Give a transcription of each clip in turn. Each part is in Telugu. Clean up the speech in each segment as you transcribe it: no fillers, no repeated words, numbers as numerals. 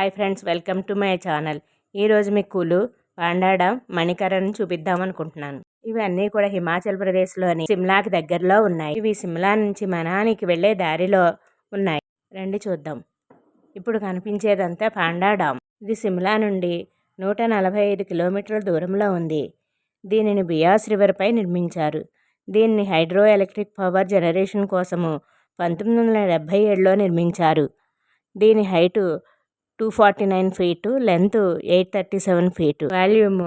Hi friends, welcome to my channel. ఈరోజు మీకు కులు, పాండా డామ్, మణికరణ్ చూపిద్దాం అనుకుంటున్నాను. ఇవన్నీ కూడా హిమాచల్ ప్రదేశ్లోని సిమ్లాకి దగ్గరలో ఉన్నాయి. ఇవి సిమ్లా నుంచి మనానికి వెళ్ళే దారిలో ఉన్నాయి. రండి చూద్దాం. ఇప్పుడు కనిపించేదంతా పాండా డామ్. ఇది సిమ్లా నుండి 145 కిలోమీటర్ల దూరంలో ఉంది. దీనిని బియాస్ రివర్ పై నిర్మించారు. దీన్ని హైడ్రో ఎలక్ట్రిక్ పవర్ జనరేషన్ కోసము 1977లో నిర్మించారు. దీని height 249 feet, length 837 feet, volume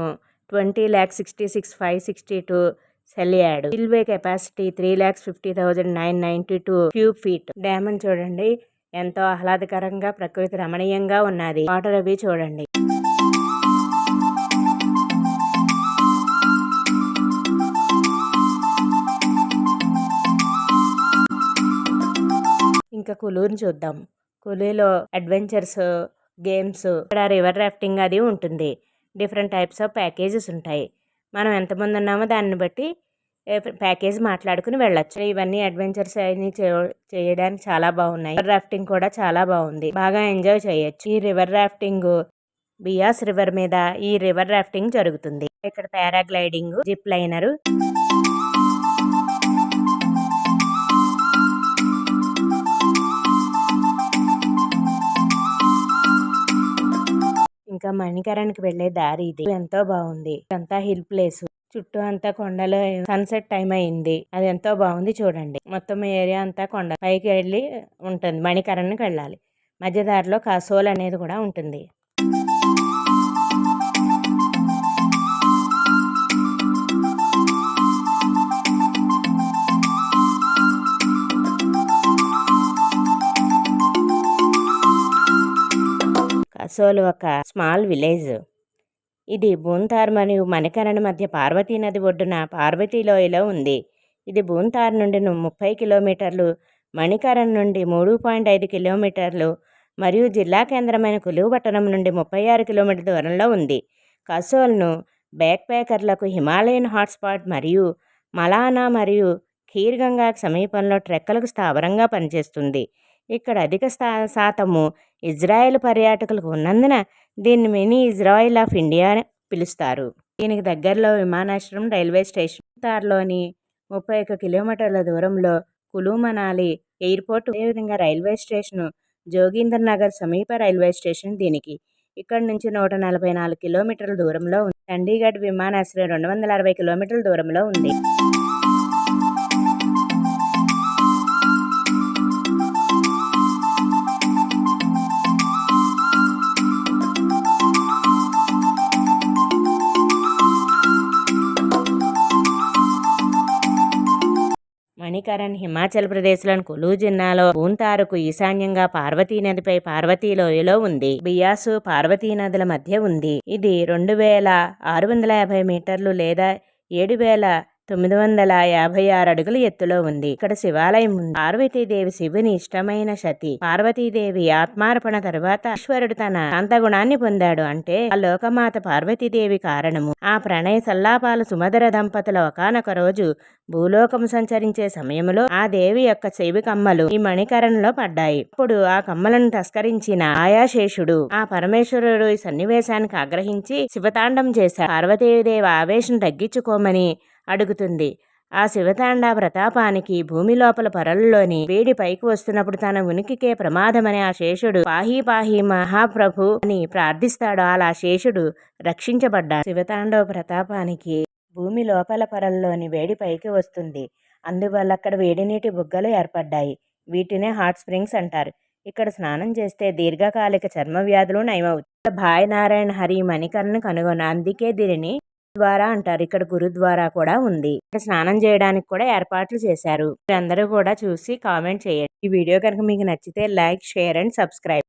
20,66,562 సెలియాడ్, spillway capacity 3,50,992 cube feet. Dam చూడండి, ఎంతో ఆహ్లాదకరంగా ప్రకృతి రమణీయంగా ఉన్నది. వాటర్ అవి చూడండి. ఇంకా కులూని చూద్దాం. కులీలో అడ్వెంచర్స్, గేమ్స్, ఇక్కడ రివర్ రాఫ్టింగ్ అది ఉంటుంది. డిఫరెంట్ టైప్స్ ఆఫ్ ప్యాకేజెస్ ఉంటాయి. మనం ఎంతమంది ఉన్నామో దాన్ని బట్టి ప్యాకేజ్ మాట్లాడుకుని వెళ్ళొచ్చు. ఇవన్నీ అడ్వెంచర్స్ అన్ని చేయడానికి చాలా బాగున్నాయి. రివర్ రాఫ్టింగ్ కూడా చాలా బాగుంది, బాగా ఎంజాయ్ చేయొచ్చు. ఈ రివర్ రాఫ్టింగ్ బియాస్ రివర్ మీద ఈ రివర్ రాఫ్టింగ్ జరుగుతుంది. ఇక్కడ పారాగ్లైడింగ్, జిప్ లైనరు, ఇంకా మణికరణ్కి వెళ్ళే దారి ఇది. ఎంతో బాగుంది. అంతా హిల్ ప్లేస్, చుట్టూ అంతా కొండలు. సన్సెట్ టైం అయింది. అది ఎంతో బాగుంది చూడండి. మొత్తం ఏరియా అంతా కొండ పైకి వెళ్ళి ఉంటుంది. మణికరణ్కి వెళ్ళాలి. మధ్య దారిలో కసోల్ అనేది కూడా ఉంటుంది. కసోల్ ఒక స్మాల్ విలేజ్. ఇది భూంతార్ మరియు మణికరణ్ మధ్య పార్వతీ నది ఒడ్డున పార్వతీ లోయలో ఉంది. ఇది భూంతార్ నుండి 30 కిలోమీటర్లు, మణికరణ్ నుండి 3.5 కిలోమీటర్లు మరియు జిల్లా కేంద్రమైన కులు పట్టణం నుండి 36 కిలోమీటర్ల దూరంలో ఉంది. కసోల్ను బ్యాక్ ప్యాకర్లకు హిమాలయన్ హాట్స్పాట్ మరియు మలానా మరియు ఖీర్ గంగాకు సమీపంలో ట్రెక్కలకు స్థావరంగా పనిచేస్తుంది. ఇక్కడ అధిక శాతము ఇజ్రాయెల్ పర్యాటకులకు ఉన్నందున దీన్ని మినీ ఇజ్రాయిల్ ఆఫ్ ఇండియా పిలుస్తారు. దీనికి దగ్గరలో విమానాశ్రయం, రైల్వే స్టేషన్. తార్లోని 31 కిలోమీటర్ల దూరంలో కులు మనాలి ఎయిర్పోర్ట్, అదేవిధంగా రైల్వే స్టేషన్ జోగిందర్ నగర్ సమీప రైల్వే స్టేషన్ దీనికి. ఇక్కడ నుంచి 144 కిలోమీటర్ల దూరంలో ఉంది. చండీగఢ్ విమానాశ్రయం 260 కిలోమీటర్ల దూరంలో ఉంది. మణికరణ్ హిమాచల్ ప్రదేశ్లోని కులు జిల్లాలో భూంతారుకు ఈశాన్యంగా పార్వతీ నదిపై పార్వతీ లోయలో ఉంది. బియాసు పార్వతీ నదుల మధ్య ఉంది. ఇది 2,650 మీటర్లు లేదా 7,956 అడుగుల ఎత్తులో ఉంది. ఇక్కడ శివాలయం ఉంది. పార్వతీదేవి శివుని ఇష్టమైన సతి. పార్వతీదేవి ఆత్మార్పణ తరువాత ఈశ్వరుడు తన శాంతగుణాన్ని పొందాడు. అంటే ఆ లోకమాత పార్వతీదేవి కారణము. ఆ ప్రణయ సల్లాపాల సుమధుర దంపతుల ఒకానొక రోజు భూలోకం సంచరించే సమయంలో ఆ దేవి యొక్క చెవి కమ్మలు ఈ మణికరణ్లో పడ్డాయి. అప్పుడు ఆ కమ్మలను తస్కరించిన ఆయాశేషుడు ఆ పరమేశ్వరుడు ఈ సన్నివేశానికి ఆగ్రహించి శివతాండం చేశాడు. పార్వతీదేవి ఆవేశం తగ్గించుకోమని అడుగుతుంది. ఆ శివతాండ ప్రతాపానికి భూమి లోపల పొరల్లోని వేడి పైకి వస్తున్నప్పుడు తన ఉనికికే ప్రమాదమని ఆ శేషుడు పాహీ పాహీ మహాప్రభు అని ప్రార్థిస్తాడు. అలా శేషుడు రక్షించబడ్డాడు. శివతాండవ ప్రతాపానికి భూమి లోపల పొరల్లోని వేడి పైకి వస్తుంది. అందువల్ల అక్కడ వేడినీటి బుగ్గలు ఏర్పడ్డాయి. వీటినే హాట్ స్ప్రింగ్స్ అంటారు. ఇక్కడ స్నానం చేస్తే దీర్ఘకాలిక చర్మ వ్యాధులు నయమవుతాయి. భాయ్ నారాయణ హరి మణికరణ్ కనుగొన్న, అందుకే దీనిని ద్వారా అంటారు. ఇక్కడ గురుద్వారా కూడా ఉంది. ఇక్కడ స్నానం చేయడానికి కూడా ఏర్పాట్లు చేశారు. మీరందరూ కూడా చూసి కామెంట్ చేయండి. ఈ వీడియో కనుక మీకు నచ్చితే లైక్, షేర్ అండ్ సబ్స్క్రైబ్.